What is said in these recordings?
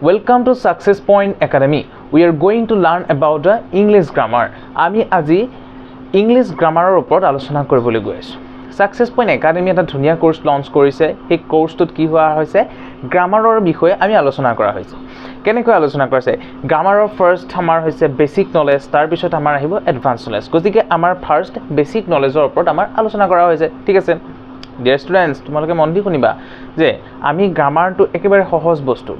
Welcome to Success Point Academy. We are going to learn about the English grammar. আমি আজি English grammar ওপৰত আলোচনা কৰিবলৈ গৈ আছো। Success Point Academy এটা ধুনীয়া কোৰ্স লঞ্চ কৰিছে। এই কোৰ্সটোত কি হোৱা হৈছে গ্ৰামাৰৰ বিষয়ে আমি আলোচনা কৰা হৈছে। কেনেকৈ আলোচনা কৰিছে গ্ৰামাৰৰ ফাৰ্স্ট আমাৰ হৈছে বেসিক নলেজ, তাৰ পিছত আমাৰ আহিব এডভান্স নলেজ। গতিকে আমাৰ ফাৰ্স্ট বেসিক নলেজৰ ওপৰত আমাৰ আলোচনা কৰা হৈছে। ঠিক আছে ডিয়াৰ ষ্টুডেন্টস, তোমালোকে মন দি শুনিবা যে আমি গ্ৰামাৰটো একেবাৰে সহজ বস্তু,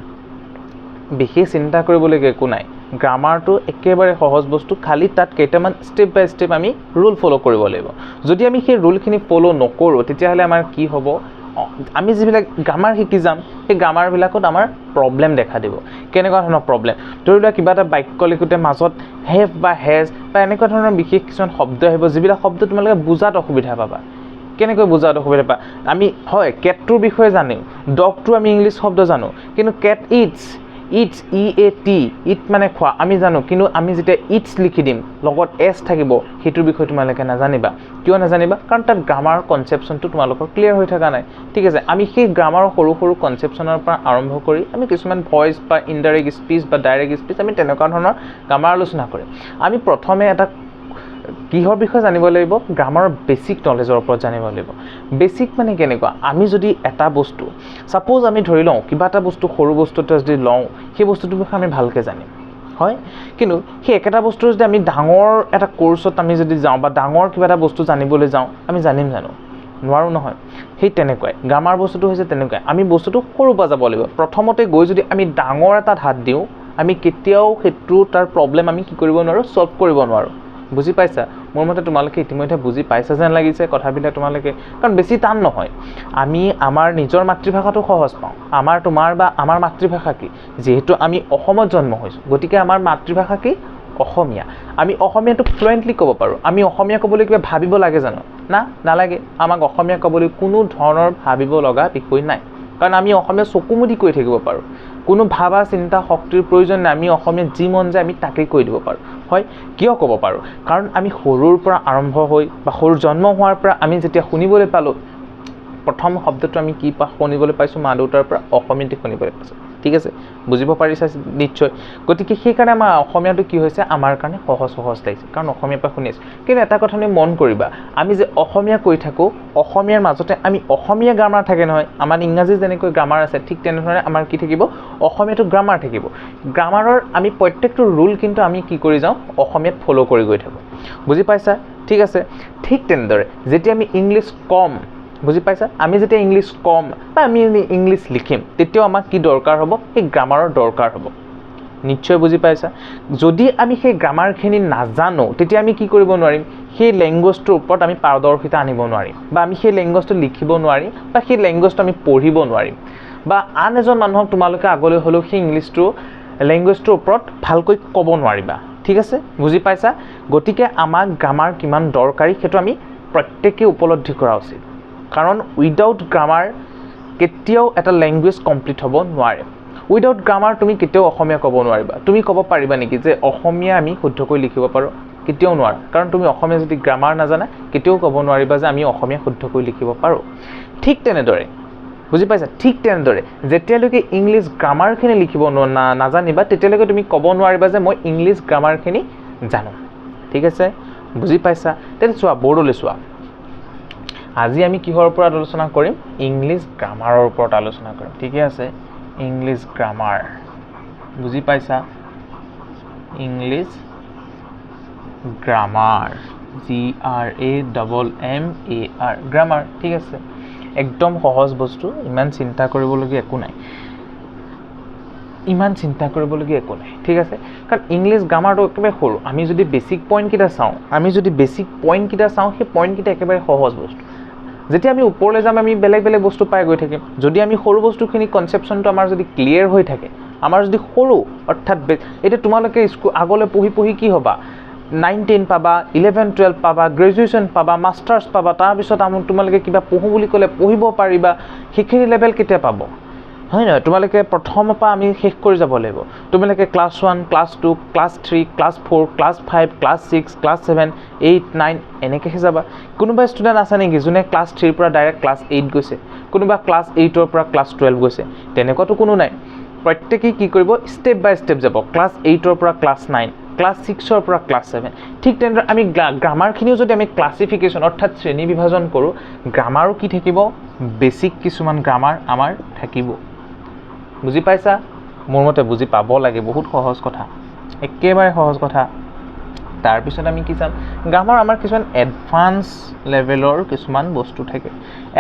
বিশেষ চিন্তা কৰিবলগীয়া একো নাই। গ্ৰামাৰটো একেবাৰে সহজ বস্তু, খালি তাত কেইটামান ষ্টেপ বাই ষ্টেপ আমি ৰুল ফলো কৰিব লাগিব। যদি আমি সেই ৰুলখিনি ফলো নকৰোঁ তেতিয়াহ'লে আমাৰ কি হ'ব, আমি যিবিলাক গ্ৰামাৰ শিকি যাম সেই গ্ৰামাৰবিলাকত আমাৰ প্ৰব্লেম দেখা দিব। কেনেকুৱা ধৰণৰ প্ৰব্লেম, ধৰি লোৱা কিবা এটা বাক্য লিখোঁতে মাজত হেভ বা হেজ বা এনেকুৱা ধৰণৰ বিশেষ কিছুমান শব্দ আহিব, যিবিলাক শব্দ তোমালোকে বুজাত অসুবিধা পাবা। কেনেকৈ বুজাত অসুবিধা পা আমি হয় কেটটোৰ বিষয়ে জানো, ডগটো আমি ইংলিছ শব্দ জানো, কিন্তু কেট ইটছ EAT ইট মানে খোৱা আমি জানো, কিন্তু আমি যেতিয়া ইটছ লিখি দিম লগত এছ থাকিব সেইটোৰ বিষয়ে তোমালোকে নাজানিবা। কিয় নাজানিবা? কাৰণ তাত গ্ৰামাৰ কনচেপশ্যনটো তোমালোকৰ ক্লিয়াৰ হৈ থকা নাই। ঠিক আছে, আমি সেই গ্ৰামাৰৰ সৰু সৰু কনচেপশ্যনৰ পৰা আৰম্ভ কৰি আমি কিছুমান ভইচ বা ইনডাইৰেক্ট স্পীচ বা ডাইৰেক্ট স্পীচ আমি তেনেকুৱা ধৰণৰ গ্ৰামাৰ আলোচনা কৰিম। আমি প্ৰথমে এটা কিহৰ বিষয়ে জানিব লাগিব, গ্ৰামাৰৰ বেসিক নলেজৰ ওপৰত জানিব লাগিব। বেসিক মানে কেনেকুৱা, আমি যদি এটা বস্তু সাপোজ আমি ধৰি লওঁ কিবা এটা বস্তু সৰু বস্তু এটা যদি লওঁ সেই বস্তুটোৰ বিষয়ে আমি ভালকৈ জানিম, হয়। কিন্তু সেই একেটা বস্তু যদি আমি ডাঙৰ এটা কোৰ্চত আমি যদি যাওঁ বা ডাঙৰ কিবা এটা বস্তু জানিবলৈ যাওঁ আমি জানিম জানো? নোৱাৰোঁ নহয়। সেই তেনেকুৱাই গ্ৰামাৰ বস্তুটো হৈছে তেনেকুৱাই, আমি বস্তুটো সৰুৰ পৰা যাব লাগিব। প্ৰথমতে গৈ যদি আমি ডাঙৰ এটাত হাত দিওঁ আমি কেতিয়াও সেইটো তাৰ প্ৰব্লেম আমি কি কৰিব নোৱাৰোঁ, ছল্ভ কৰিব নোৱাৰোঁ। বুজি পাইছা? মোৰ মতে তোমালোকে ইতিমধ্যে বুজি পাইছা যেন লাগিছে কথাবিলাক তোমালোকে, কাৰণ বেছি টান নহয়। আমি আমাৰ নিজৰ মাতৃভাষাটো সহজ পাওঁ। আমাৰ তোমাৰ বা আমাৰ মাতৃভাষা কি, যিহেতু আমি অসমত জন্ম হৈছোঁ গতিকে আমাৰ মাতৃভাষা কি অসমীয়া। আমি অসমীয়াটো ফ্লুৱেণ্টলি ক'ব পাৰোঁ। আমি অসমীয়া ক'বলৈ কিবা ভাবিব লাগে জানো? না, নালাগে। আমাক অসমীয়া ক'বলৈ কোনো ধৰণৰ ভাবিব লগা বিষয় নাই, কাৰণ আমি অসমীয়া চকুমুদি কৈ থাকিব পাৰোঁ। কোনো ভাবা চিন্তা শক্তিৰ প্ৰয়োজন নাই। আমি অসমীয়া যি মন যায় আমি তাকেই কৈ দিব পাৰোঁ, হয়। কিয় ক'ব পাৰোঁ? কাৰণ আমি সৰুৰ পৰা আৰম্ভ হৈ বা সৰু জন্ম হোৱাৰ পৰা আমি যেতিয়া শুনিবলৈ পালোঁ, প্ৰথম শব্দটো আমি কি শুনিবলৈ পাইছোঁ, মা দেউতাৰ পৰা অসমীয়াতে শুনিবলৈ পাইছোঁ। ঠিক আছে, বুজিব পাৰিছা নিশ্চয়। গতিকে সেইকাৰণে আমাৰ অসমীয়াটো কি হৈছে আমাৰ কাৰণে সহজ লাগিছে, কাৰণ অসমীয়াৰ পৰা শুনি আছোঁ। কিন্তু এটা কথা তুমি মন কৰিবা, আমি যে অসমীয়া কৈ থাকোঁ অসমীয়াৰ মাজতে আমি অসমীয়া গ্ৰামাৰ থাকে নহয়। আমাৰ ইংৰাজী যেনেকৈ গ্ৰামাৰ আছে ঠিক তেনেধৰণে আমাৰ কি থাকিব, অসমীয়াটো গ্ৰামাৰ থাকিব। গ্ৰামাৰৰ আমি প্ৰত্যেকটো ৰুল কিন্তু আমি কি কৰি যাওঁ, অসমীয়াত ফ'ল' কৰি গৈ থাকোঁ। বুজি পাইছা? ঠিক আছে। ঠিক তেনেদৰে যেতিয়া আমি ইংলিছ কম, বুজি পাইছা, আমি যেতিয়া ইংলিছ কম বা আমি ইংলিছ লিখিম তেতিয়াও আমাক কি দৰকাৰ হ'ব, সেই গ্ৰামাৰৰ দৰকাৰ হ'ব। নিশ্চয় বুজি পাইছা? যদি আমি সেই গ্ৰামাৰখিনি নাজানো তেতিয়া আমি কি কৰিব নোৱাৰিম, সেই লেংগুৱেজটোৰ ওপৰত আমি পাৰদৰ্শিতা আনিব নোৱাৰিম, বা আমি সেই লেংগুৱেজটো লিখিব নোৱাৰিম, বা সেই লেংগুৱেজটো আমি পঢ়িব নোৱাৰিম, বা আন এজন মানুহক তোমালোকে আগলৈ হ'লেও সেই লেংগুৱেজটোৰ ওপৰত ভালকৈ ক'ব নোৱাৰিবা। ঠিক আছে, বুজি পাইছা? গতিকে আমাক গ্ৰামাৰ কিমান দৰকাৰী সেইটো আমি প্ৰত্যেকেই উপলব্ধি কৰা উচিত, কাৰণ উইদাউট গ্ৰামাৰ কেতিয়াও এটা লেংগুৱেজ কমপ্লিট হ'ব নোৱাৰে। উইদাউট গ্ৰামাৰ তুমি কেতিয়াও অসমীয়া ক'ব নোৱাৰিবা। তুমি ক'ব পাৰিবা নেকি যে অসমীয়া আমি শুদ্ধকৈ লিখিব পাৰোঁ? কেতিয়াও নোৱাৰা, কাৰণ তুমি অসমীয়া যদি গ্ৰামাৰ নাজানা কেতিয়াও ক'ব নোৱাৰিবা যে আমি অসমীয়া শুদ্ধকৈ লিখিব পাৰোঁ। ঠিক তেনেদৰে, বুজি পাইছা? ঠিক তেনেদৰে যেতিয়ালৈকে ইংলিছ গ্ৰামাৰখিনি লিখিব নাজানিবা তেতিয়ালৈকে তুমি ক'ব নোৱাৰিবা যে মই ইংলিছ গ্ৰামাৰখিনি জানো। ঠিক আছে, বুজি পাইছা? তেতিয়া চোৱা, বৰ্ডলৈ চোৱা। আজি আমি কিহৰ ওপৰত আলোচনা কৰিম, ইংলিছ গ্ৰামাৰৰ ওপৰত আলোচনা কৰিম। ঠিকে আছে, ইংলিছ গ্ৰামাৰ, বুজি পাইছা? English grammar, GRAMMAR, grammar. ঠিক আছে, একদম সহজ বস্তু, ইমান চিন্তা কৰিবলগীয়া একো নাই, ঠিক আছে। কাৰণ ইংলিছ গ্ৰামাৰটো একেবাৰে সৰু। আমি যদি বেসিক পইণ্টকেইটা চাওঁ সেই পইণ্টকেইটা একেবাৰে সহজ বস্তু। যেতিয়া আমি ওপৰলৈ যাম আমি বেলেগ বস্তু পাই গৈ থাকিম। যদি আমি সৰু বস্তুখিনি কনচেপশ্যনটো আমাৰ যদি ক্লিয়াৰ হৈ থাকে, আমাৰ যদি সৰু অৰ্থাৎ এতিয়া তোমালোকে আগলৈ পঢ়ি কি হ'বা, 9-10 পাবা, 11-12 পাবা, গ্ৰেজুৱেশ্যন পাবা, মাষ্টাৰ্ছ পাবা, তাৰপিছত তোমালোকে কিবা পঢ়োঁ বুলি ক'লে পঢ়িব পাৰিবা। সেইখিনি লেভেল কেতিয়া পাব, হয় নহয়? তোমালোকে প্ৰথমৰ পৰা আমি শেষ কৰি যাব লাগিব। তোমালোকে class 1, class 2, class 3, class 4, class 5, class 6, class 7, 8, 9 এনেকৈহে যাবা। কোনোবা ষ্টুডেণ্ট আছে নেকি যোনে ক্লাছ 3ৰ পৰা ডাইৰেক্ট ক্লাছ 8 গৈছে, কোনোবা ক্লাছ 8ৰ পৰা ক্লাছ 12 গৈছে? তেনেকুৱাতো কোনো নাই। প্ৰত্যেকেই কি কৰিব ষ্টেপ বাই ষ্টেপ যাব ক্লাছ 8ৰ পৰা ক্লাছ 9 ক্লাছ 6ৰ পৰা ক্লাছ 7 ঠিক তেনেদৰে আমি গ্ৰামাৰখিনিও যদি আমি ক্লাছিফিকেশ্যন অৰ্থাৎ শ্ৰেণী বিভাজন কৰোঁ গ্ৰামাৰো কি থাকিব বেছিক কিছুমান গ্ৰামাৰ আমাৰ থাকিব বুজি পাইছা মোৰ মতে বুজি পাব লাগে বহুত সহজ কথা একেবাৰে সহজ কথা তাৰপিছত আমি কি চাম গ্ৰামাৰ আমাৰ কিছুমান এডভান্স লেভেলৰ কিছুমান বস্তু থাকে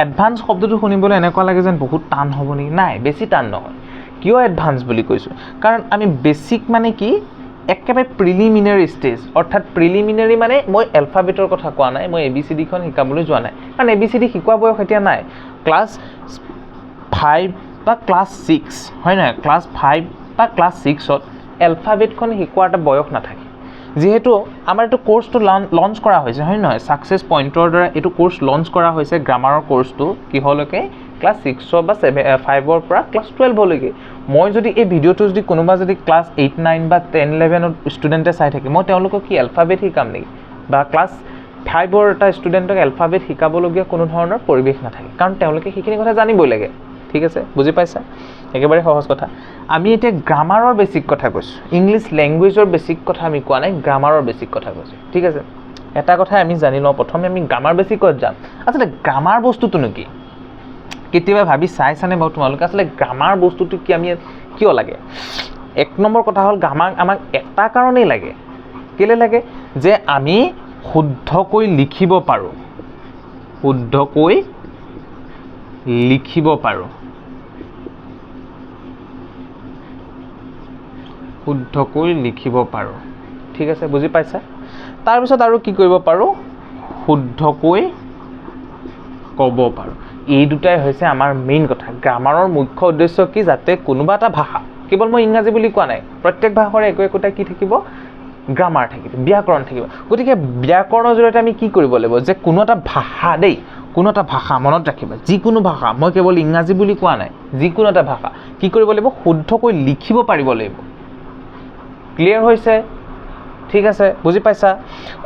এডভান্স শব্দটো শুনিবলৈ এনেকুৱা লাগে যেন বহুত টান হ'ব নেকি নাই বেছি টান নহয় কিয় এডভান্স বুলি কৈছোঁ কাৰণ আমি বেছিক মানে কি একেবাৰে প্ৰিলিমিনাৰী ষ্টেজ অৰ্থাৎ প্ৰিলিমিনাৰী মানে মই এলফাবেটৰ কথা কোৱা নাই মই ABCDখন শিকাবলৈ যোৱা নাই কাৰণ ABCD শিকোৱা বয়স এতিয়া নাই ক্লাছ 5 বা ক্লাছ 6 হয় নহয় ক্লাছ 5 বা ক্লাছ 6ত এলফাবেটখন শিকোৱাৰ এটা বয়স নাথাকে যেহেতু আমাৰ এইটো কোৰ্সটো লঞ্চ কৰা হৈছে হয় নহয় সাকসেস পইণ্টৰ দ্বাৰা এইটো কোৰ্স লঞ্চ কৰা হৈছে গ্ৰামাৰৰ কোৰ্সটো কিহলৈকে ক্লাছ 6 বা 5ৰ পৰা ক্লাছ 12 লৈকে মই যদি এই ভিডিওটো যদি কোনোবা যদি ক্লাছ 8 9 বা 10 11 ৰ ষ্টুডেণ্টে চাই থাকে মই তেওঁলোকক কি এলফাবেট শিকাম নেকি বা ক্লাছ 5ৰ এটা ষ্টুডেণ্টক এলফাবেট শিকাবলগীয়া কোনো ধৰণৰ পৰিৱেশ নাথাকে কাৰণ তেওঁলোকে সেইখিনি কথা জানিবই লাগে ঠিক আছে বুজি পাইছা একেবাৰে সহজ কথা আমি এতিয়া গ্ৰামাৰৰ বেসিক কথা কৈছো ইংলিশ ল্যাঙ্গুৱেজৰ বেসিক কথা আমি কোৱা নাই গ্ৰামাৰৰ বেসিক কথা কৈছো ঠিক আছে এটা কথা আমি জানি লওঁ প্ৰথমে আমি গ্ৰামাৰ বেসিকত যাম আসলে গ্ৰামাৰ বস্তুটো কি কেতিয়াবা ভাবি চাইছানে বাৰু তোমালোকে আসলে গ্ৰামাৰ বস্তুটো কি আমি কিয় লাগে এক নম্বৰ কথা হ'ল গ্ৰামাৰ আমাক এটা কাৰণেই লাগে কেলে লাগে যে আমি শুদ্ধকৈ লিখিব পাৰো শুদ্ধকৈ লিখিব পাৰো শুদ্ধকৈ লিখিব পাৰো ঠিক আছে বুজি পাইছা তাৰ পিছত আৰু কি কৰিব পাৰো শুদ্ধকৈ ক'ব পাৰো এই দুটাই হৈছে আমাৰ মেইন কথা গ্ৰামাৰৰ মুখ্য উদ্দেশ্য কি যাতে কোনোবা এটা ভাষা কেৱল মই ইংৰাজী বুলি কোৱা নাই প্ৰত্যেক ভাষাৰ একোটা কি থাকিব গ্ৰামাৰ থাকিব ব্যাকৰণ থাকিব গতিকে ব্যাকৰণৰ জৰিয়তে আমি কি কৰিব লাগিব যে কোনো এটা ভাষা দেই কোনো এটা ভাষা মনত ৰাখিবা যিকোনো ভাষা মই কেৱল ইংৰাজী বুলি কোৱা নাই যিকোনো এটা ভাষা কি কৰিব লাগিব শুদ্ধকৈ লিখিব পাৰিব লাগিব ক্লিয়াৰ হৈছে ঠিক আছে বুজি পাইছা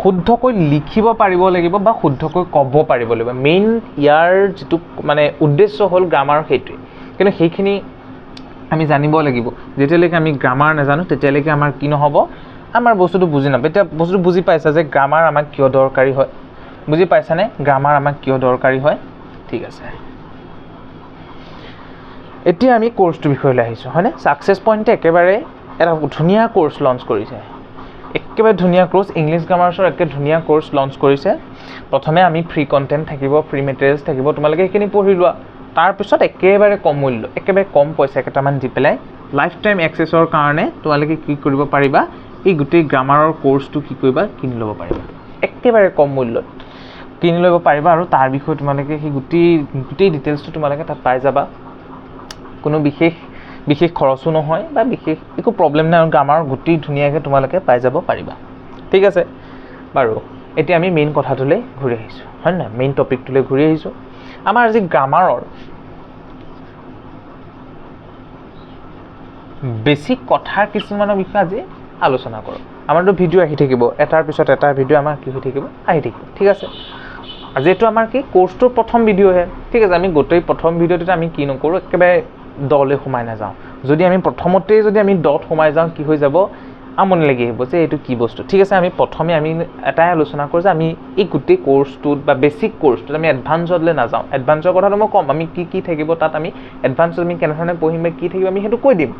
শুদ্ধকৈ লিখিব পাৰিব লাগিব বা শুদ্ধকৈ ক'ব পাৰিব লাগিব মেইন ইয়াৰ যেটো মানে উদ্দেশ্য হ'ল গ্ৰামাৰ সেইটোৱে কিন্তু সেইখিনি আমি জানিব লাগিব যেতিয়ালৈকে আমি গ্ৰামাৰ নাজানো তেতিয়ালৈকে আমাৰ কি নহব আমাৰ বস্তুটো বুজি নাপাব এতিয়া বস্তুটো বুজি পাইছা যে গ্ৰামাৰ আমাক কিয় দৰকাৰী হয় বুজি পাইছানে গ্ৰামাৰ আমাক কিয় দৰকাৰী হয় ঠিক আছে এতিয়া আমি কোৰ্সটোৰ বিষয়লৈ আহিছো হয়নে সাকসেস পইণ্টে একেবাৰে এটা ধুনীয়া কোৰ্স লঞ্চ কৰিছে একেবাৰে ধুনীয়া কোৰ্স ইংলিশ গ্ৰামাৰছৰ একে ধুনীয়া কোৰ্স লঞ্চ কৰিছে প্ৰথমে আমি ফ্ৰী কন্টেন্ট থাকিব ফ্ৰী মেটেৰিয়েলছ থাকিব তোমালোকে এইখিনি পঢ়ি লোৱা তাৰ পিছত একেবাৰে কম মূল্য একেবাৰে কম পইচা কেইটামান দি পেলাই লাইফ টাইম এক্সেছৰ কাৰণে তোমালোকে কি কৰিব পাৰিবা এই গোটেই গ্ৰামাৰৰ কোৰ্সটো কি কৰিবা কিনি ল'ব পাৰিবা একেবাৰে কম মূল্যত কিনি ল'ব পাৰিবা আৰু তাৰ বিষয়ে তোমালোকে সেই গোটেই ডিটেইলছটো তোমালোকে তাত পাই যাবা কোনো বিশেষ খৰচো নহয় বা বিশেষ একো প্ৰবলেম নাই গ্ৰামাৰ গোটেই ধুনীয়াকৈ তোমালোকে পাই যাব পাৰিবা ঠিক আছে বাৰু এতিয়া আমি মেইন কথাটোলৈ ঘূৰি আহিছো হয় না মেইন টপিকটোলৈ ঘূৰি আহিছো আমাৰ আজি গ্ৰামাৰৰ বেসিক কথাৰ কিছুমানৰ বিষয়ে আজি আলোচনা কৰোঁ আমাৰটো ভিডিও আহি থাকিব এটাৰ পিছত এটা ভিডিও আমাৰ কি হৈ থাকিব আহি থাকিব ঠিক আছে আজি এটো আমাৰ কি কোৰ্সটোৰ প্ৰথম ভিডিও হে ঠিক আছে আমি গোটেই প্ৰথম ভিডিওতে আমি কি নকৰো একেবাৰে দলে সোমাই না যাওঁ যদি আমি প্ৰথমতেই যদি আমি ডট সোমাই যাওঁ কি হৈ যাব আমনি লাগি আহিব যে এইটো কি বস্তু ঠিক আছে আমি প্ৰথমে আমি এটাই আলোচনা কৰোঁ যে আমি এই গোটেই কোৰ্সটোত বা বেসিক কোৰ্সটোত আমি এডভান্সলৈ না যাওঁ এডভান্সৰ কথাটো মই কম আমি কি থাকিব তাত আমি এডভান্সত আমি কেনেধৰণে পঢ়িম বা কি থাকিব আমি হেতু কৈ দিম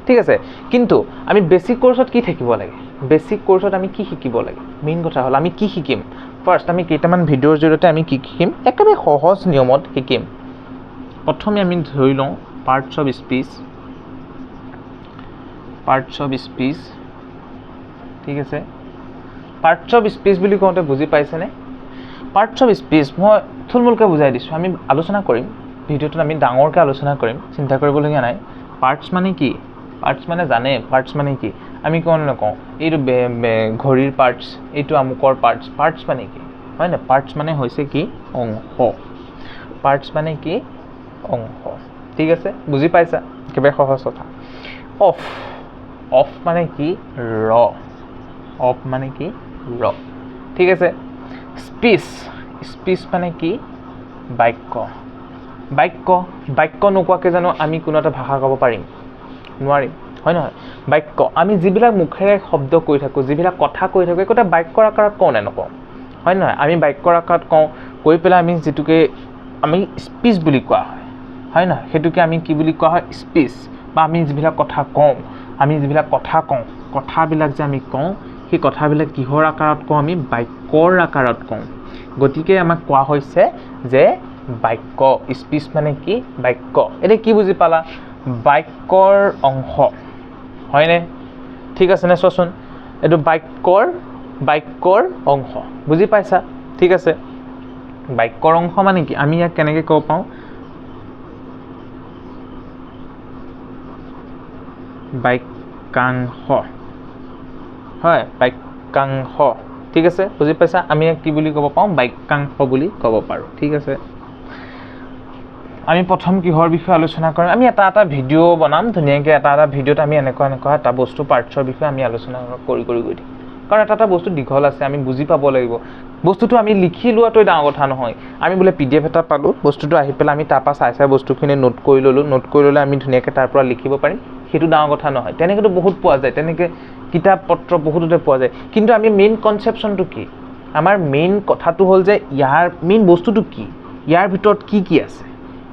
ঠিক আছে কিন্তু আমি বেসিক কোৰ্সত কি থাকিব লাগে বেসিক কোৰ্সত আমি কি শিকিব লাগে মেইন কথা হ'ল আমি কি শিকিম ফাৰ্স্ট আমি কেইটামান ভিডিওৰ জৰিয়তে আমি কি শিকিম একেবাৰে সহজ নিয়মত শিকিম প্ৰথমে আমি ধৰি লওঁ পাৰ্টস অফ স্পীচ ঠিক আছে পাৰ্টস অফ স্পীচ বুলি কওঁতে বুজি পাইছেনে পাৰ্টস অফ স্পীচ মই থুলমূলকৈ বুজাই দিছোঁ আমি আলোচনা কৰিম ভিডিওটোত আমি ডাঙৰকৈ আলোচনা কৰিম চিন্তা কৰিবলগীয়া নাই পাৰ্টস মানে কি পাৰ্টস মানে জানে পাৰ্টস মানে কি আমি কোন নকওঁ এইটো ঘড়ীৰ পাৰ্টস এইটো আমুকৰ পাৰ্টস মানে কি হয় না পাৰ্টস মানে হৈছে কি অংশ পাৰ্টস মানে কি অংশ ঠিক আছে বুজি পাইছা একেবাৰে সহজ কথা অফ মানে কি অফ মানে কি ঠিক আছে স্পীচ মানে কি বাক্য নোকোৱাকৈ জানো আমি কোনো এটা ভাষা ক'ব পাৰিম নোৱাৰিম হয় নহয় বাক্য আমি যিবিলাক মুখেৰে শব্দ কৈ থাকোঁ যিবিলাক কথা কৈ থাকোঁ একোটা বাক্যৰ আকাৰত কওঁ নে নকওঁ হয় নহয় আমি বাক্যৰ আকাৰত কওঁ কৈ পেলাই আমি যিটোকে আমি স্পীচ বুলি কোৱা হয় নহয় সেইটোকে আমি কি বুলি কোৱা হয় স্পীচ বা আমি যিবিলাক কথা কওঁ আমি যিবিলাক কথা কওঁ কথাবিলাক যে আমি কওঁ সেই কথাবিলাক কিহৰ আকাৰত কওঁ আমি বাক্যৰ আকাৰত কওঁ গতিকে আমাক কোৱা হৈছে যে বাক্য স্পীচ মানে কি বাক্য এতিয়া কি বুজি পালা বাক্যৰ অংশ হয়নে ঠিক আছে নে চোৱাচোন এইটো বাক্যৰ অংশ বুজি পাইছা ঠিক আছে বাক্যৰ অংশ মানে কি আমি ইয়াক কেনেকৈ ক'ব পাওঁ বাক্যাংশ হয় বাক্যাংশ ঠিক আছে বুজি পাইছা আমি ইয়াক কি বুলি ক'ব পাওঁ বাক্যাংশ বুলি ক'ব পাৰোঁ ঠিক আছে আমি প্ৰথম কিহৰ বিষয়ে আলোচনা কৰিম আমি এটা ভিডিঅ' বনাম ধুনীয়াকৈ এটা ভিডিঅ'ত আমি এনেকুৱা এটা বস্তু পাৰ্টছৰ বিষয়ে আমি আলোচনা কৰি গৈ থাকিম কাৰণ এটা বস্তু দীঘল আছে আমি বুজি পাব লাগিব বস্তুটো আমি লিখি লোৱাটোৱে ডাঙৰ কথা নহয় আমি বোলে PDF এটা পালোঁ বস্তুটো আহি পেলাই আমি তাৰপৰা চাই বস্তুখিনি নোট কৰি ল'লে আমি ধুনীয়াকৈ তাৰ পৰা লিখিব পাৰিম সেইটো ডাঙৰ কথা নহয় তেনেকৈতো বহুত পোৱা যায় তেনেকৈ কিতাপ পত্ৰ বহুততে পোৱা যায় কিন্তু আমি মেইন কনচেপশ্যনটো কি আমাৰ মেইন কথাটো হ'ল যে ইয়াৰ মেইন বস্তুটো কি ইয়াৰ ভিতৰত কি আছে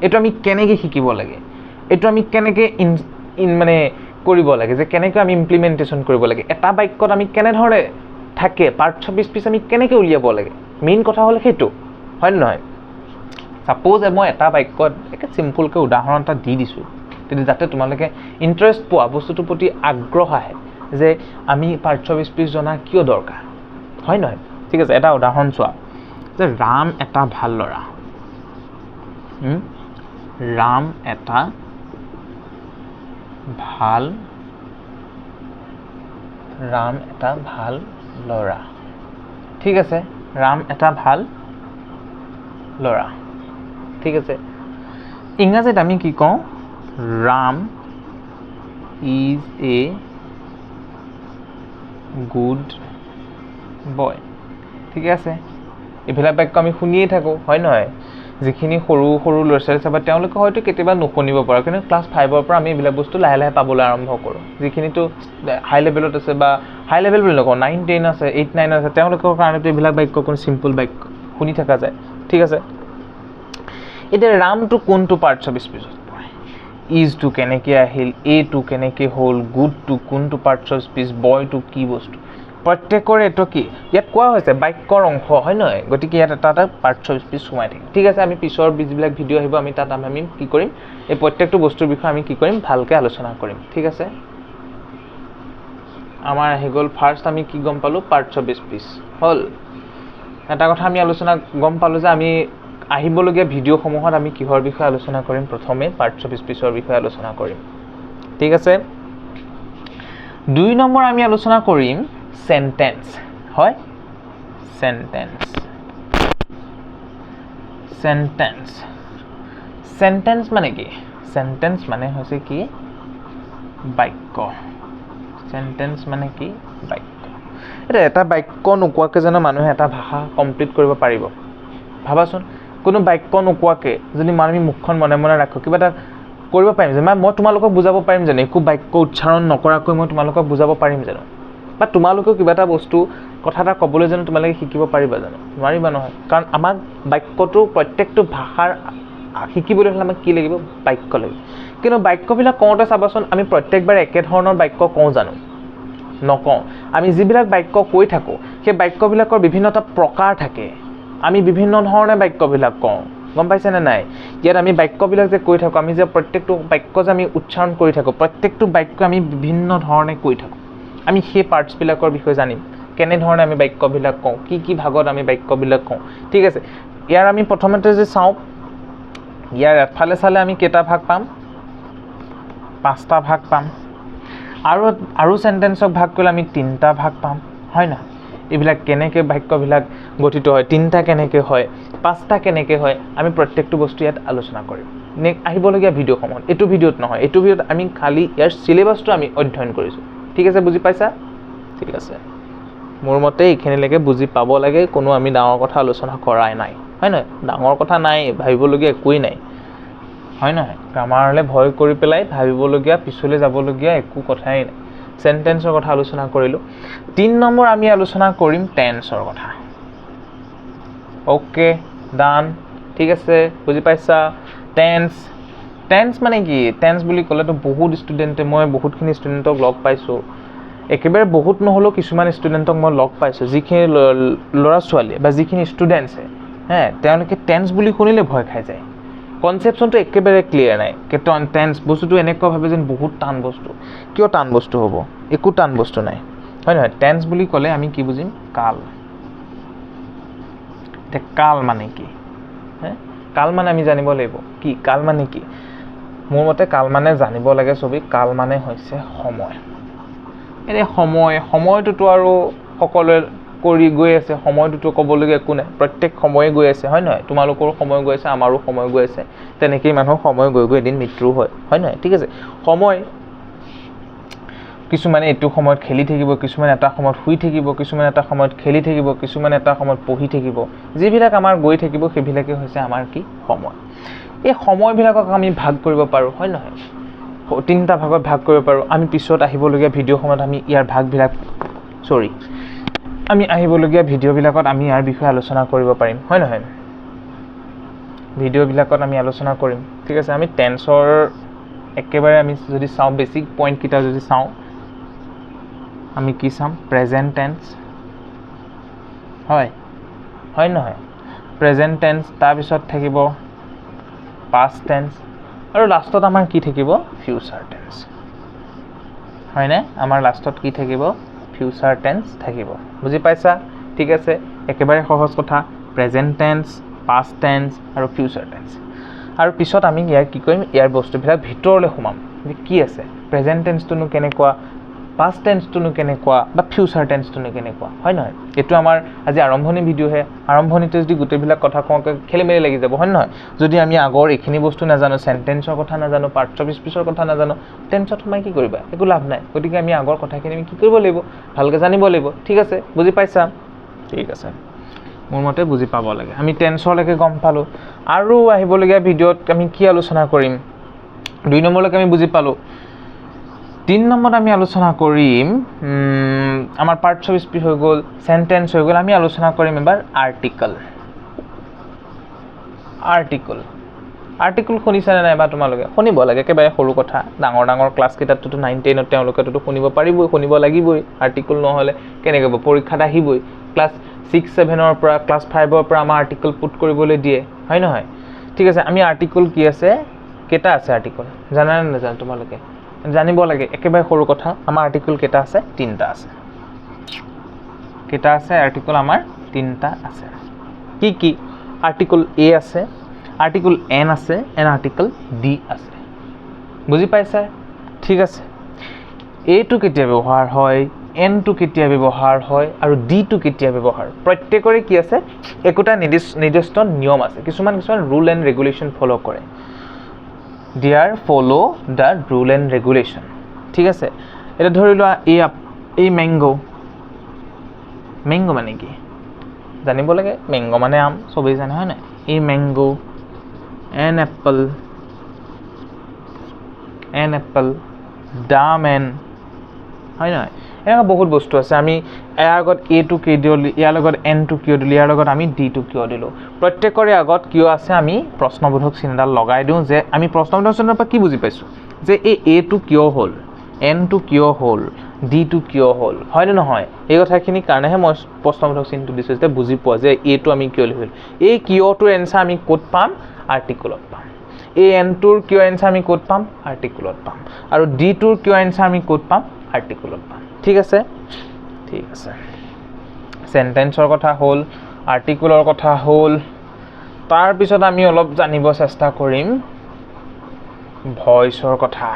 এইটো আমি কেনেকৈ শিকিব লাগে এইটো আমি কেনেকৈ মানে কৰিব লাগে যে কেনেকৈ আমি ইমপ্লিমেণ্টেশ্যন কৰিব লাগে এটা বাক্যত আমি কেনেধৰণে থাকে পাৰ্ট 26 পিছ আমি কেনেকৈ উলিয়াব লাগে মেইন কথা হ'ল সেইটো হয় নহয় সাপোজ মই এটা বাক্যত একে চিম্পলকৈ উদাহৰণ এটা দি দিছোঁ তেতিয়া যাতে তোমালোকে ইণ্টাৰেষ্ট পোৱা বস্তুটোৰ প্ৰতি আগ্ৰহ আহে যে আমি পাৰ্ট 26 পিছ জনা কিয় দৰকাৰ হয় নহয় ঠিক আছে এটা উদাহৰণ চোৱা যে ৰাম এটা ভাল ল'ৰা ৰাম এটা ভাল ল'ৰা ঠিক আছে ৰাম এটা ভাল ল'ৰা ঠিক আছে ইংৰাজীত আমি কি কওঁ Ram is a good boy ঠিক আছে এইবিলাক বাক্য আমি শুনিয়ে থাকোঁ হয় নহয় যিখিনি সৰু ল'ৰা ছোৱালী চাবা তেওঁলোকে হয়তো কেতিয়াবা নুশুনিব পাৰে কিন্তু ক্লাছ 5ৰ পৰা আমি এইবিলাক বস্তু লাহে পাবলৈ আৰম্ভ কৰোঁ যিখিনিতো হাই লেভেলত আছে বা হাই লেভেল বুলি নকওঁ 9, 10 আছে 8, 9 আছে তেওঁলোকৰ কাৰণেতো এইবিলাক বাক্য কোনো চিম্পল বাক্য শুনি থকা যায় ঠিক আছে এতিয়া ৰামটো কোনটো পাৰ্ট 26 পিছত পৰে ইজটো কেনেকৈ আহিল এটো কেনেকৈ হ'ল গুডটো কোনটো পাৰ্ট 26 পিছ বয়টো কি বস্তু প্ৰত্যেকৰে এইটো কি ইয়াত কোৱা হৈছে বাক্যৰ অংশ হয় নহয় গতিকে ইয়াত এটা পাৰ্ট 26 পিছ সোমাই থাকে ঠিক আছে আমি পিছৰ যিবিলাক ভিডিঅ' আহিব আমি তাত আমি কি কৰিম এই প্ৰত্যেকটো বস্তুৰ বিষয়ে আমি কি কৰিম ভালকৈ আলোচনা কৰিম ঠিক আছে আমাৰ আহি গ'ল ফাৰ্ষ্ট আমি কি গম পালোঁ পাৰ্ট 26 পিছ হ'ল এটা কথা আমি আলোচনা গম পালোঁ যে আমি আহিবলগীয়া ভিডিঅ'সমূহত আমি কিহৰ বিষয়ে আলোচনা কৰিম প্ৰথমে পাৰ্ট 26 পিছৰ বিষয়ে আলোচনা কৰিম ঠিক আছে 2 নম্বৰ আমি আলোচনা কৰিম সেন্টেন্স হয় সেন্টেন্স মানে কি সেন্টেন্স মানে হৈছে কি বাক্য সেন্টেন্স মানে কি বাক্য এটা বাক্য নোকোৱাকৈ জানো মানুহে এটা ভাষা কমপ্লিট কৰিব পাৰিব ভাবাচোন কোনো বাক্য নোকোৱাকৈ যদি আমি মুখখন মনে ৰাখোঁ কিবা এটা কৰিব পাৰিম যে মই তোমালোকক বুজাব পাৰিম জানো একো বাক্য উচ্চাৰণ নকৰাকৈ মই তোমালোকক বুজাব পাৰিম জানো বা তোমালোকেও কিবা এটা বস্তু কথা এটা ক'বলৈ জানো তোমালোকে শিকিব পাৰিবা জানো নোৱাৰিবা নহয় কাৰণ আমাক বাক্যটো প্ৰত্যেকটো ভাষাৰ শিকিবলৈ হ'লে আমাক কি লাগিব বাক্য লাগিব কিন্তু বাক্যবিলাক কওঁতে চাবাচোন আমি প্ৰত্যেকবাৰ একে ধৰণৰ বাক্য কওঁ জানো নকওঁ আমি যিবিলাক বাক্য কৈ থাকোঁ সেই বাক্যবিলাকৰ বিভিন্নটা প্ৰকাৰ থাকে আমি বিভিন্ন ধৰণে বাক্যবিলাক কওঁ গম পাইছেনে নাই ইয়াত আমি বাক্যবিলাক যে কৈ থাকোঁ আমি যে প্ৰত্যেকটো বাক্য যে আমি উচ্চাৰণ কৰি থাকোঁ প্ৰত্যেকটো বাক্য আমি বিভিন্ন ধৰণে কৈ থাকোঁ আমি সেই পাৰ্টছবিলাকৰ বিষয়ে জানিম কেনেধৰণে আমি বাক্যবিলাক কওঁ কি ভাগত আমি বাক্যবিলাক কওঁ ঠিক আছে ইয়াৰ আমি প্ৰথমতে যে চাওঁ ইয়াৰ এফালে চালে আমি কেইটা ভাগ পাম 5টা ভাগ পাম আৰু সেন্টেন্সক ভাগ কৰিলে আমি 3টা ভাগ পাম হয় না এইবিলাক কেনেকৈ বাক্যবিলাক গঠিত হয় 3টা কেনেকৈ হয় 5টা কেনেকৈ হয় আমি প্ৰত্যেকটো বস্তু ইয়াত আলোচনা কৰিম আহিবলগীয়া ভিডিঅ'সমূহত এইটো ভিডিঅ'ত নহয় এইটো ভিডিঅ'ত আমি খালি ইয়াৰ চিলেবাছটো আমি অধ্যয়ন কৰিছোঁ ঠিক আছে বুজি পাইছা ঠিক আছে মোৰ মতে এইখিনিলৈকে বুজি পাব লাগে কোনো আমি ডাঙৰ কথা আলোচনা কৰাই নাই হয় নহয় ডাঙৰ কথা নাই ভাবিবলগীয়া একোৱেই নাই হয় নহয় গ্ৰামাৰলৈ ভয় কৰি পেলাই ভাবিবলগীয়া পিছলৈ যাবলগীয়া একো কথাই নাই সেন্টেন্সৰ কথা আলোচনা কৰিলো 3 নম্বৰ আমি আলোচনা কৰিম টেন্সৰ কথা ওকে ডান ঠিক আছে বুজি পাইছা টেন্স মানে কি টেন্স বুলি ক'লে তো বহুত ষ্টুডেন্টে মই বহুতখিনি ষ্টুডেন্টক লগ পাইছো একেবাৰে বহুত নহলো কিছুমান ষ্টুডেন্টক মই লগ পাইছো যিখিনি ল'ৰা ছোৱালী বা যিখিনি ষ্টুডেন্টছে তেওঁলোকে টেন্স বুলি শুনিলে ভয় খাই যায় কনসেপশনটো একেবাৰে ক্লিয়াৰ নাই টেন্স বস্তুটো এনেকুৱা ভাবে যেন বহুত টান বস্তু কিয় টান বস্তু হ'ব একো টান বস্তু নাই হয় নহয় টেন্স বুলি ক'লে আমি কি বুজিম কাল কাল মানে কি কাল মানে আমি জানিব লাগিব কি কাল মানে কি মোৰ মতে কাল মানে জানিব লাগে সবই কাল মানে হৈছে সময় এনে সময়টোতো আৰু সকলোৱে কৰি গৈ আছে সময়টোতো ক'বলগীয়া একো নাই প্ৰত্যেক সময়ে গৈ আছে হয় নহয় তোমালোকৰ সময় গৈ আছে আমাৰো সময় গৈ আছে তেনেকৈ মানুহৰ সময় গৈ গৈ এদিন মৃত্যু হয় নহয় ঠিক আছে সময় কিছুমানে এইটো সময়ত খেলি থাকিব কিছুমানে এটা সময়ত শুই থাকিব কিছুমানে এটা সময়ত খেলি থাকিব কিছুমানে এটা সময়ত পঢ়ি থাকিব যিবিলাক আমাৰ গৈ থাকিব সেইবিলাকে হৈছে আমাৰ কি সময় এই সময়বিলাকক আমি ভাগ কৰিব পাৰোঁ হয় নহয় তিনিটা ভাগত ভাগ কৰিব পাৰোঁ আমি পিছত আহিবলগীয়া ভিডিঅ' সময়ত আমি ইয়াৰ ভাগবিলাক আমি আহিবলগীয়া ভিডিঅ'বিলাকত আমি ইয়াৰ বিষয়ে আলোচনা কৰিব পাৰিম হয় নহয় ভিডিঅ'বিলাকত আমি আলোচনা কৰিম ঠিক আছে আমি টেন্সৰ একেবাৰে আমি যদি চাওঁ বেসিক পইণ্ট কিটা যদি চাওঁ আমি কি চাম প্ৰেজেন্ট টেন্স হয় নহয় প্ৰেজেন্ট টেন্স তাৰ পিছত থাকিব পাষ্ট টেন্স আৰু লাষ্টত আমাৰ কি থাকিব ফিউচাৰ টেন্স হয় না আমাৰ লাষ্টত কি থাকিব ফিউচাৰ টেন্স থাকিব বুজি পাইছা ঠিক আছে একেবাৰে সহজ কথা প্ৰেজেন্ট টেন্স পাষ্ট টেন্স আৰু ফিউচাৰ টেন্স আৰু পিছত আমি ইয়াৰ কি কৰিম ইয়াৰ বস্তুবিলাক ভিতৰলৈ সোমাম যে কি আছে প্ৰেজেন্ট টেন্সটোনো কেনেকুৱা পাষ্ট টেন্সটোনো কেনেকুৱা বা ফিউচাৰ টেন্সটোনো কেনেকুৱা হয় নহয় এইটো আমাৰ আজি আৰম্ভণি ভিডিঅ'হে আৰম্ভণিতে যদি গোটেইবিলাক কথা কওঁকে খেলি মেলি লাগি যাব হয় নহয় যদি আমি আগৰ এইখিনি বস্তু নাজানো সেন্টেন্সৰ কথা নাজানো পাৰ্টছ অফ স্পীচৰ কথা নাজানো টেন্সত সোমাই কি কৰিবা একো লাভ নাই গতিকে আমি আগৰ কথাখিনি আমি কি কৰিব লাগিব ভালকৈ জানিব লাগিব ঠিক আছে বুজি পাইছা ঠিক আছে মোৰ মতে বুজি পাব লাগে আমি টেন্সৰলৈকে গম পালোঁ আৰু আহিবলগীয়া ভিডিঅ'ত আমি কি আলোচনা কৰিম 2 নম্বৰলৈকে আমি বুজি পালোঁ 3 নম্বৰত আমি আলোচনা কৰিম আমাৰ পাৰ্টছ অফ স্পীচ হৈ গ'ল সেন্টেন্স হৈ গ'ল আমি আলোচনা কৰিম এবাৰ আৰ্টিকল শুনিছানে নাই বা তোমালোকে শুনিব লাগে একেবাৰে সৰু কথা ডাঙৰ ক্লাছ কেইটাততো 9 10ত তেওঁলোকেতো শুনিব পাৰিবই শুনিব লাগিবই আৰ্টিকল নহ'লে কেনেকৈ হ'ব পৰীক্ষাত আহিবই ক্লাছ 6 7ৰ পৰা ক্লাছ 5ৰ পৰা আমাৰ আৰ্টিকল পুট কৰিবলৈ দিয়ে হয় নহয় ঠিক আছে আমি আৰ্টিকল কি আছে কেইটা আছে আৰ্টিকল জানানে নাজানো তোমালোকে জানিব লাগে একেবাৰে সৰু কথা আমাৰ আৰ্টিকল কেইটা আছে 3টা আছে কেইটা আছে আৰ্টিকল আমাৰ 3টা আছে কি আৰ্টিকল এ আছে আৰ্টিকল এন আছে এন আৰ্টিকল ডি আছে বুজি পাইছা ঠিক আছে এ টো কেতিয়া ব্যৱহাৰ হয় এন টো কেতিয়া ব্যৱহাৰ হয় আৰু ডি টো কেতিয়া ব্যৱহাৰ প্ৰত্যেকৰে কি আছে একোটা নিৰ্দিষ্ট নিয়ম আছে কিছুমান ৰুল এণ্ড ৰেগুলেশ্যন ফলো কৰে dear follow the rule and regulation ঠিক আছে এটা ধৰি লোৱা এই ম্যাঙ্গো মানে কি জানিব লাগে ম্যাঙ্গো মানে আম সবেই জানে হয় না এই mango an apple the man হয় না এনেকুৱা বহুত বস্তু আছে আমি ইয়াৰ আগত এ টো কি দিলো ইয়াৰ লগত এন টো কিয় দিলো ইয়াৰ লগত আমি ডি টো কিয় দিলো প্ৰত্যেকৰে আগত কিয় আছে আমি প্ৰশ্নবোধক চিহ্নডাল লগাই দিওঁ যে আমি প্ৰশ্নবোধক চিহ্নৰ পৰা কি বুজি পাইছো যে এই এ টো কিয় হ'ল এন টো কিয় হ'ল ডি টো কিয় হ'ল হয় নে নহয় এই কথাখিনি কাৰণেহে মই প্ৰশ্নবোধক চিহ্নটো দিছো যে বুজি পোৱা যে এ টো আমি কিয় লিখিলো এই কিয়টোৰ এনসাৰ আমি ক'ত পাম আৰ্টিকলত পাম এই এন টোৰ কিয় এনসাৰ আমি ক'ত পাম আৰ্টিকলত পাম আৰু ডি টোৰ কিয় এনসাৰ আমি ক'ত পাম আৰ্টিকলত পাম ঠিক আছে সেন্টেন্সৰ কথা হ'ল আৰ্টিকলৰ কথা হ'ল তাৰ পিছত আমি অলপ জানিব চেষ্টা কৰিম ভয়েসৰ কথা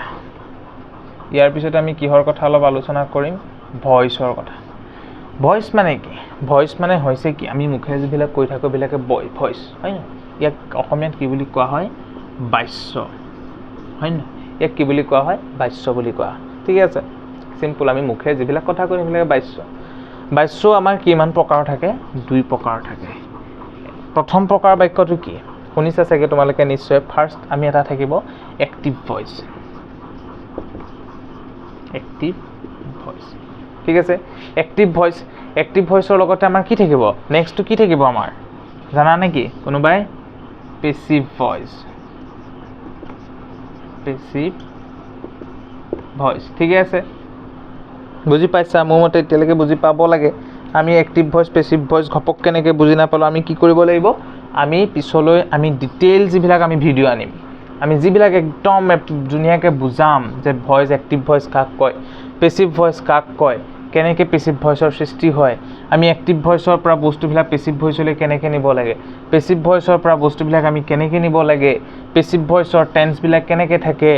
ইয়াৰ পিছত আমি কিহৰ কথা অলপ আলোচনা কৰিম ভয়েসৰ কথা ভয়েস মানে কি ভয়েস মানে হৈছে কি আমি মুখেৰে যিবিলাক কৈ থাকো বিলাকে ভয়েস হয় না ইয়াক অসমীয়াত কি বুলি কোৱা হয় বাক্য হয় না ইয়াক কি বুলি কোৱা হয় বাক্য বুলি কোৱা ঠিক আছে সিম্পল আমি মুখে যিবিলাক কথা কৈ সেইবিলাক বাক্য আমাৰ কিমান প্ৰকাৰ থাকে 2 প্ৰকাৰ থাকে প্ৰথম প্ৰকাৰ বাক্যটো কি শুনিছা চাগে তোমালোকে নিশ্চয় ফাৰ্ষ্ট আমি এটা থাকিব এক্টিভ ভইচ ঠিক আছে এক্টিভ ভইচৰ লগতে আমাৰ কি থাকিব নেক্সটটো কি থাকিব আমাৰ জানা নেকি কোনোবাই পেছিভ ভইচ ঠিক আছে বুজি পাইছা মোৰ মতে এতিয়ালৈকে বুজি পাব লাগে আমি এক্টিভ ভইচ পেছিভ ভইচ ঘপক কেনেকৈ বুজি নাপালো আমি কি কৰিব লাগিব আমি পিছলৈ আমি ডিটেইল যিবিলাক আমি ভিডিঅ' আনিম আমি যিবিলাক একদম ধুনীয়াকৈ বুজাম যে ভইচ এক্টিভ ভইচ কাক কয় পেছিভ ভইচ কাক কয় কেনেকৈ পেছিভ ভইচৰ সৃষ্টি হয় আমি এক্টিভ ভইচৰ পৰা বস্তুবিলাক পেছিভ ভইচলৈ কেনেকৈ নিব লাগে পেছিভ ভইচৰ পৰা বস্তুবিলাক আমি কেনেকৈ নিব লাগে পেছিভ ভইচৰ টেন্সবিলাক কেনেকৈ থাকে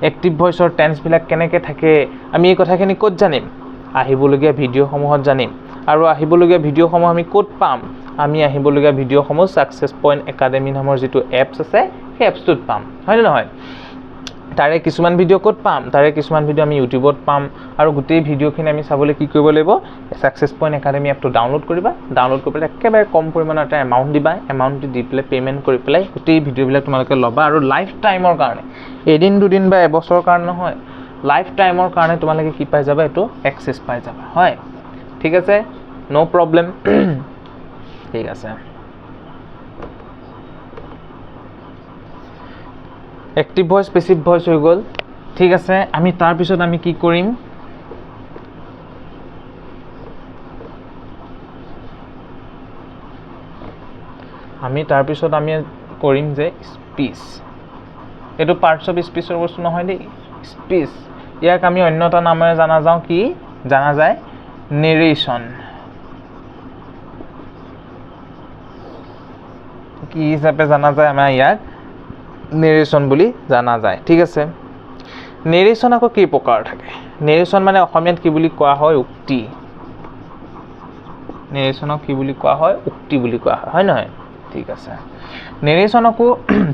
এক্টিভ ভইচৰ টেন্সবিলাক কেনেকৈ থাকে আমি এই কথাখিনি ক'ত জানিম আহিবলগীয়া ভিডিঅ'সমূহত জানিম আৰু আহিবলগীয়া ভিডিঅ'সমূহ আমি ক'ত পাম আমি আহিবলগীয়া ভিডিঅ'সমূহ সাকসেস পইণ্ট একাডেমি নামৰ যিটো এপছ আছে সেই এপছটোত পাম হয়নে নহয় তাৰে কিছুমান ভিডিঅ' ক'ত পাম তাৰে কিছুমান ভিডিঅ' আমি ইউটিউবত পাম আৰু গোটেই ভিডিঅ'খিনি আমি চাবলৈ কি কৰিব লাগিব সাকসেস পইণ্ট একাডেমি এপটো ডাউনলোড কৰিবা ডাউনলোড কৰি পেলাই একেবাৰে কম পৰিমাণৰ এটা এমাউণ্ট দিবা এমাউণ্টটো দি পেলাই পে'মেণ্ট কৰি পেলাই গোটেই ভিডিঅ'বিলাক তোমালোকে ল'বা আৰু লাইফ টাইমৰ কাৰণে এদিন দুদিন বা এবছৰৰ কাৰণে নহয় লাইফ টাইমৰ কাৰণে তোমালোকে কি পাই যাবা এইটো এক্সেছ পাই যাবা হয় ঠিক আছে ন' প্ৰব্লেম ঠিক আছে এক্টিভ ভইচ পেছিভ ভইচ হৈ গ'ল ঠিক আছে আমি তাৰপিছত আমি কি কৰিম আমি কৰিম যে স্পীচ এইটো পাৰ্টছ অফ স্পীচৰ বস্তু নহয় দেই স্পীচ ইয়াক আমি অন্য এটা নামেৰে জানা যায় নেৰেশ্যন কি হিচাপে জানা যায় আমাৰ ইয়াক নেৰেশ্যন বুলি জানা যায় ঠিক আছে নেৰেশ্যন আকৌ কি প্ৰকাৰ থাকে নেৰেশ্যন মানে অসমীয়াত কি বুলি কোৱা হয় উক্তি নেৰেশ্যনক কি বুলি কোৱা হয় উক্তি বুলি কোৱা হয় নহয় ঠিক আছে নেৰেশ্যনকো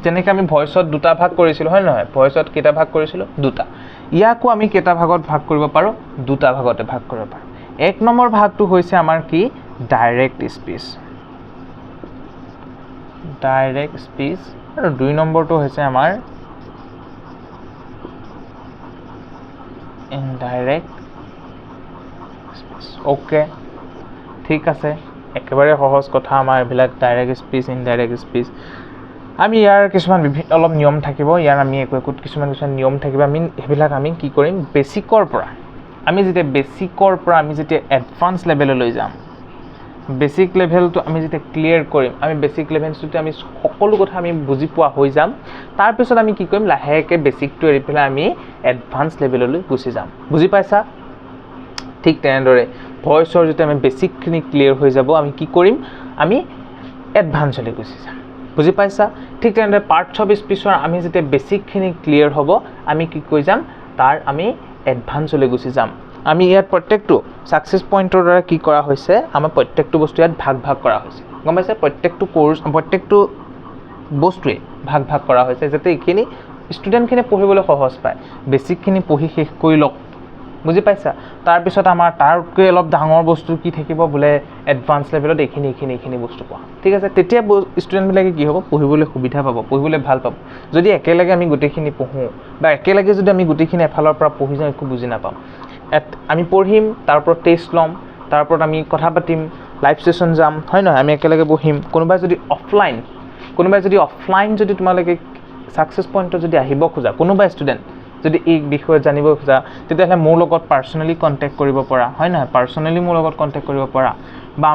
যেনেকৈ আমি ভইচত দুটা ভাগ কৰিছিলোঁ হয় নহয় ভইচত কেইটা ভাগ কৰিছিলোঁ দুটা ইয়াকো আমি কেইটা ভাগত ভাগ কৰিব পাৰোঁ দুটা ভাগতে ভাগ কৰিব পাৰোঁ এক নম্বৰ ভাগটো হৈছে আমাৰ কি ডাইৰেক্ট স্পীচ আৰু দুই নম্বৰটো হৈছে আমাৰ ইনডাইৰেক্ট স্পীচ ওকে ঠিক আছে একেবাৰে সহজ কথা আমাৰ এইবিলাক ডাইৰেক্ট স্পীচ ইনডাইৰেক্ট স্পীচ আমি ইয়াৰ কিছুমান অলপ নিয়ম থাকিব ইয়াৰ আমি কিছুমান নিয়ম থাকিব আমি সেইবিলাক আমি কি কৰিম বেছিকৰ পৰা আমি যেতিয়া এডভান্স লেভেললৈ যাম বেছিক লেভেলটো আমি যেতিয়া ক্লিয়াৰ কৰিম আমি বেছিক লেভেলটোতে আমি সকলো কথা আমি বুজি পোৱা হৈ যাম তাৰপিছত আমি কি কৰিম লাহেকৈ বেছিকটো এৰি পেলাই আমি এডভান্স লেভেললৈ গুচি যাম বুজি পাইছা ঠিক তেনেদৰে ভইচৰ যেতিয়া আমি বেছিকখিনি ক্লিয়াৰ হৈ যাব আমি কি কৰিম আমি এডভান্সলৈ গুচি যাম বুজি পাইছা ঠিক তেনেদৰে পাৰ্টছ অফ স্পীচৰ আমি যেতিয়া বেছিকখিনি ক্লিয়াৰ হ'ব আমি কি কৰি যাম তাৰ আমি এডভান্সলৈ গুচি যাম আমি ইয়াত প্ৰত্যেকটো সাকসেস পইণ্টৰ দ্বাৰা কি কৰা হৈছে আমাৰ প্ৰত্যেকটো বস্তু ইয়াত ভাগ কৰা হৈছে গম পাইছে প্ৰত্যেকটো বস্তুৱে ভাগ কৰা হৈছে যাতে এইখিনি ষ্টুডেণ্টখিনি পঢ়িবলৈ সহজ পায় বেছিকখিনি পঢ়ি শেষ কৰি লওক বুজি পাইছা তাৰপিছত আমাৰ তাৰকৈ অলপ ডাঙৰ বস্তু কি থাকিব বোলে এডভান্স লেভেলত এইখিনি বস্তু পোৱা ঠিক আছে তেতিয়া ষ্টুডেণ্টবিলাকে কি হ'ব পঢ়িবলৈ সুবিধা পাব পঢ়িবলৈ ভাল পাব যদি একেলগে আমি গোটেইখিনি পঢ়োঁ বা একেলগে যদি আমি গোটেইখিনি এফালৰ পৰা পঢ়ি যাওঁ একো বুজি নাপাম আমি পঢ়িম তাৰ ওপৰত টেষ্ট ল'ম তাৰ ওপৰত আমি কথা পাতিম লাইভ ছেশ্যন যাম হয় নহয় আমি একেলগে বহিম কোনোবাই যদি অফলাইন যদি তোমালোকে সাকসেস পইণ্টত যদি আহিব খোজা কোনোবা ষ্টুডেণ্ট যদি এই বিষয়ে জানিব খোজা তেতিয়াহ'লে মোৰ লগত পাৰ্চনেলি কণ্টেক্ট কৰিব পৰা হয় নহয় পাৰ্চনেলি মোৰ লগত কণ্টেক্ট কৰিব পৰা বা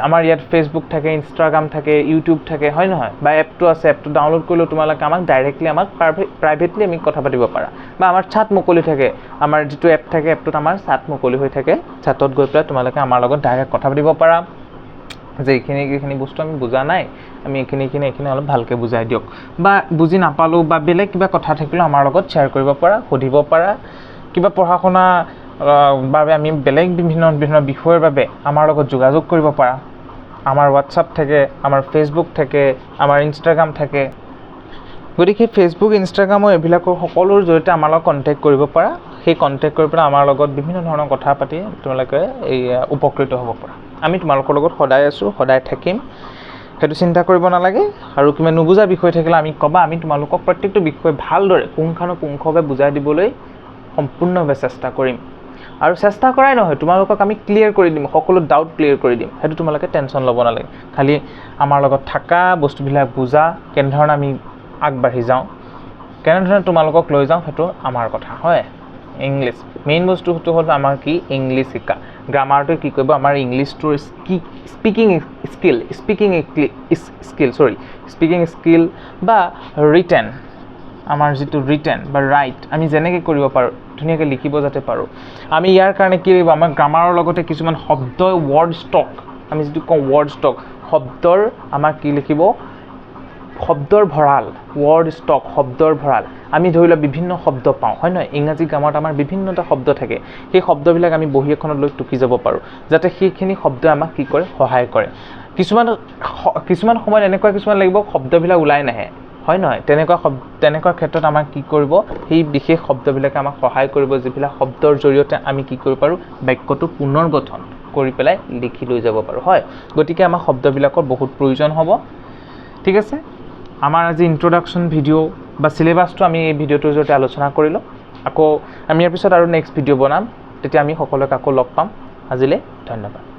আমাৰ ইয়াত ফেচবুক থাকে ইনষ্টাগ্ৰাম থাকে ইউটিউব থাকে হয় নহয় বা এপটো আছে এপটো ডাউনলোড কৰিলেও তোমালোকে ডাইৰেক্টলি প্ৰাইভেটলি আমি কথা পাতিব পাৰা বা আমাৰ চাট মুকলি থাকে আমাৰ যিটো এপ থাকে এপটোত আমাৰ চাট মুকলি হৈ থাকে চাটত গৈ পেলাই তোমালোকে আমাৰ লগত ডাইৰেক্ট কথা পাতিব পাৰা যে এইখিনি বস্তু আমি বুজা নাই আমি এইখিনি অলপ ভালকৈ বুজাই দিয়ক বা বুজি নাপালোঁ বা বেলেগ কিবা কথা থাকিলেও আমাৰ লগত শ্বেয়াৰ কৰিব পাৰা সুধিব পাৰা কিবা পঢ়া শুনা বাবে আমি বেলেগ বিভিন্ন বিষয়ৰ বাবে আমাৰ লগত যোগাযোগ কৰিব পাৰা আমাৰ হোৱাটছআপ থাকে আমাৰ ফেচবুক থাকে আমাৰ ইনষ্টাগ্ৰাম থাকে গতিকে ফেচবুক ইনষ্টাগ্ৰামৰ এইবিলাকৰ সকলোৰ জৰিয়তে আমাৰ লগত কণ্টেক্ট কৰিব পাৰা সেই কণ্টেক্ট কৰি পেলাই আমাৰ লগত বিভিন্ন ধৰণৰ কথা পাতি তোমালোকে এই উপকৃত হ'ব পাৰা আমি তোমালোকৰ লগত সদায় আছোঁ সদায় থাকিম সেইটো চিন্তা কৰিব নালাগে আৰু কিবা নুবুজা বিষয় থাকিলে আমি ক'বা আমি তোমালোকক প্ৰত্যেকটো বিষয় ভালদৰে পুংখানুপুংখভাৱে বুজাই দিবলৈ সম্পূৰ্ণভাৱে চেষ্টা কৰিম আৰু চেষ্টা কৰাই নহয় তোমালোকক আমি ক্লিয়াৰ কৰি দিম সকলো ডাউট ক্লিয়াৰ কৰি দিম সেইটো তোমালোকে টেনশ্যন ল'ব নালাগে খালি আমাৰ লগত থকা বস্তুবিলাক বুজা কেনেধৰণে আমি আগবাঢ়ি যাওঁ কেনেধৰণে তোমালোকক লৈ যাওঁ সেইটো আমাৰ কথা হয় ইংলিছ মেইন বস্তুটো হ'ল আমাৰ কি ইংলিছ শিকা গ্ৰামাৰটো কি কৰিব আমাৰ ইংলিছটোৰ স্পিকিং স্কিল বা ৰিটেন আমাৰ যিটো ৰিটেন বা ৰাইট আমি যেনেকৈ কৰিব পাৰোঁ ধুনীয়াকৈ লিখিব যাতে পাৰোঁ আমি ইয়াৰ কাৰণে কি লাগিব আমাৰ গ্ৰামাৰৰ লগতে কিছুমান শব্দ ৱৰ্ড ষ্টক আমি যিটো কওঁ ৱৰ্ড ষ্টক শব্দৰ আমাৰ কি লিখিব শব্দৰ ভঁৰাল ৱৰ্ড ষ্টক শব্দৰ ভঁৰাল আমি ধৰি লোৱা বিভিন্ন শব্দ পাওঁ হয় নহয় ইংৰাজী গ্ৰামাৰত আমাৰ বিভিন্নটা শব্দ থাকে সেই শব্দবিলাক আমি বহি এখনত লৈ টুকি যাব পাৰোঁ যাতে সেইখিনি শব্দই আমাক কি কৰে সহায় কৰে কিছুমান সময়ত এনেকুৱা কিছুমান লাগিব শব্দবিলাক ওলাই নাহে হয় নহয় তেনেকুৱা ক্ষেত্ৰত আমাক কি কৰিব সেই বিশেষ শব্দবিলাকে আমাক সহায় কৰিব যিবিলাক শব্দৰ জৰিয়তে আমি কি কৰিব পাৰোঁ বাক্যটো পুনৰ গঠন কৰি পেলাই লিখি লৈ যাব পাৰোঁ হয় গতিকে আমাৰ শব্দবিলাকৰ বহুত প্ৰয়োজন হ'ব ঠিক আছে আমাৰ আজি ইন্ট্ৰডাকশ্যন ভিডিঅ' বা চিলেবাছটো আমি এই ভিডিঅ'টোৰ জৰিয়তে আলোচনা কৰিলোঁ আকৌ আমি ইয়াৰ পিছত আৰু নেক্সট ভিডিঅ' বনাম তেতিয়া আমি সকলোকে আকৌ লগ পাম আজিলৈ ধন্যবাদ